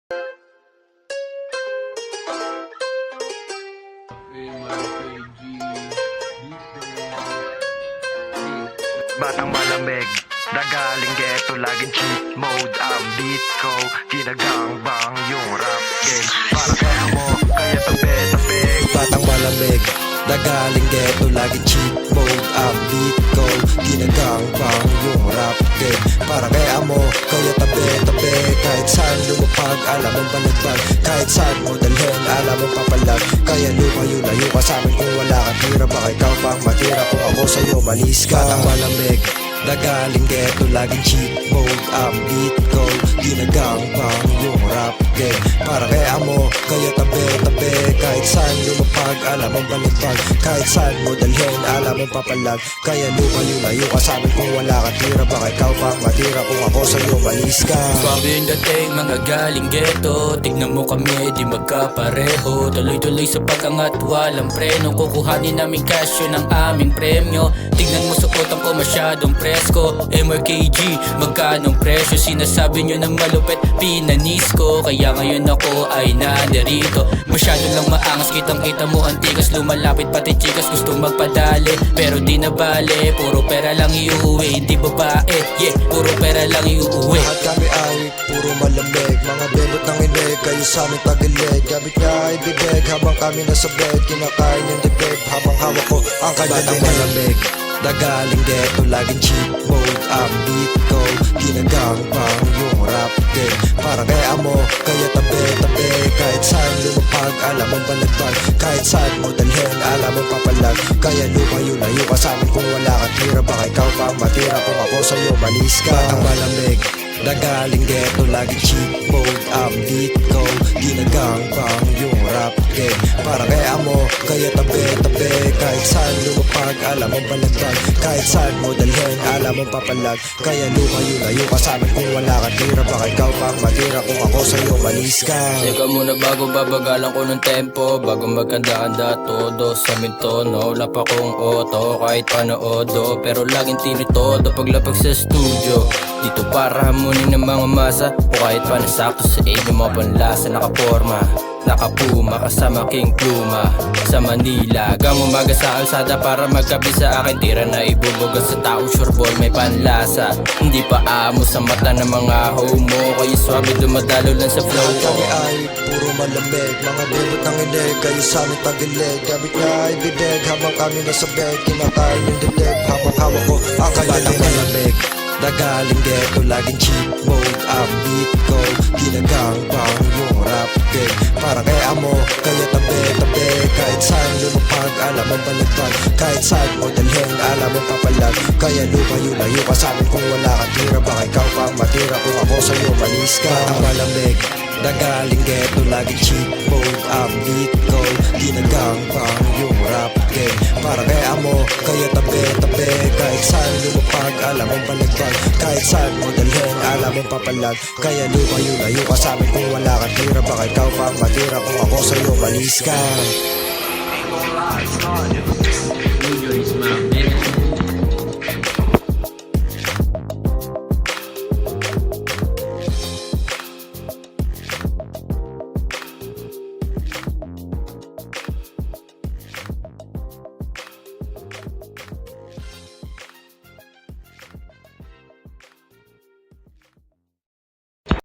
Batang malamig, nagaling ghetto, laging cheat mode ang beat ko. Ginagangbang yung rap game, para kaya mo, kaya tabi-tabi. Batang malamig, nagaling ghetto, laging cheat mode ang beat ko. Ginagangbang yung rap game, para kaya mo, kaya tabi-tabi. Kahit saan lumapag, alam mong balagbag. Kahit saan mo dalhin, alam mong papalag. Kaya lumayo-layo ka sa'min kung wala kang tira. Baka ikaw pang matira kung ako sa'yo malis ka. Batang malamig, nagaling ghetto, laging cheat mode ang beat ko. Ginagangbang yung rap game, para kaya mo, kaya tabi-tabi. Kahit saan lumapag, alam mong balagbag. Kahit saan mo dalhin, alam mong papalag. Kaya lumayo-layo ka sa'min kung wala kang tira. Baka ikaw pang matira kung ako sa'yo malis ka. Bago yung dating mga galing ghetto, tignan mo kami di magkapareho. Tuloy-tuloy sa pag-angat, walang preno. Kukuhanin namin cash, yun ang aming premyo. Tignan mo suotan ko masyadong presko. MRKG, magkanong presyo? Sinasabi nyo ng malupit, pinanis ko. Kaya ngayon ako ay nandirito. Masyado lang maangas, kitang-kita mo ang tigas. Lumalapit pati chikas, gusto magpadali, pero di na bale. Puro pera lang iuwi, hindi babae. Yeah, puro pera lang iuwi. Lahat kami ay puro malamig, mga belot ng inig, kayo sa aming tagilig. Gamit nga ay bibig habang kami nasa bed. Kinakain yung dibig habang hawak ko ang kanyang malamig. Nagaling ghetto, laging cheat mode ang beat ko. Ginagangbang yung rap game, para kaya mo, kaya tabi-tabi. Kahit saan lumapag, alam mong balagbag. Kahit saan mo dalhin, alam mong papalag. Kaya lumayo-layo ka sa'min kung wala kang tira. Baka ikaw pang matira kung ako sa'yo malis ka. Batang malamig, nagaling ghetto, laging cheat mode ang beat ko. Ginagangbang yung rap game, para kaya mo, kaya tabi-tabi. Kahit saan lumapag, alam mong balagbag. Kahit saan mo dalhin, alam mong papalag. Kaya lumayo-layo ka sa'min kung wala kang tira. Baka ikaw pang matira kung ako sa'yo malis ka. Teka muna bago babagalan ko ng tempo, bago magkanda-kanda todo sa mintono. Wala pa kong auto kahit panoodo, pero laging tinitodo paglapag sa studio. Dito para hamunin ng mga masa, o kahit pa nasakto sa inyo mga panlasa. Nakaporma, nakapuma kasama King Pluma sa Manila. Gang umaga sa kalsada para magkabi sa akin. Tira na ibubugas sa tao, sure boy may panlasa. Hindi pa amo sa mata ng mga homo, kaya swabe dumadalo lang sa flow ko. Kami ay puro malamig, mga belot ng inig, kayo sa aming tagilig. Gamit nga ay bibig habang kami nasa bed. Kinakain yung dibdib habang hawak ko ang kanyang malamig. Nagaling ghetto, laging cheat mode ang beat ko. Ginagangbang yung rap game, para kaya mo, kaya tabi-tabi. Kahit saan lumapag, alam mong balagbag. Kahit saan mo dalhin, alam mong papalag. Kaya lumayo-layo ka sa'min kung wala kang tira. Baka ikaw pang matira kung ako sa'yo malis ka. Ang malamig, nagaling ghetto, laging cheat mode ang beat ko. Ginagangbang yung rap game, para kaya mo, kaya tabi-tabi. Kahit saan lumapag, alam mong balagbag. Kahit saan mo dalhin, alam mong papalag. Kaya lumayo-layo ka sa'min kung wala kang tira. Baka ikaw pang matira kung ako sa'yo malis ka.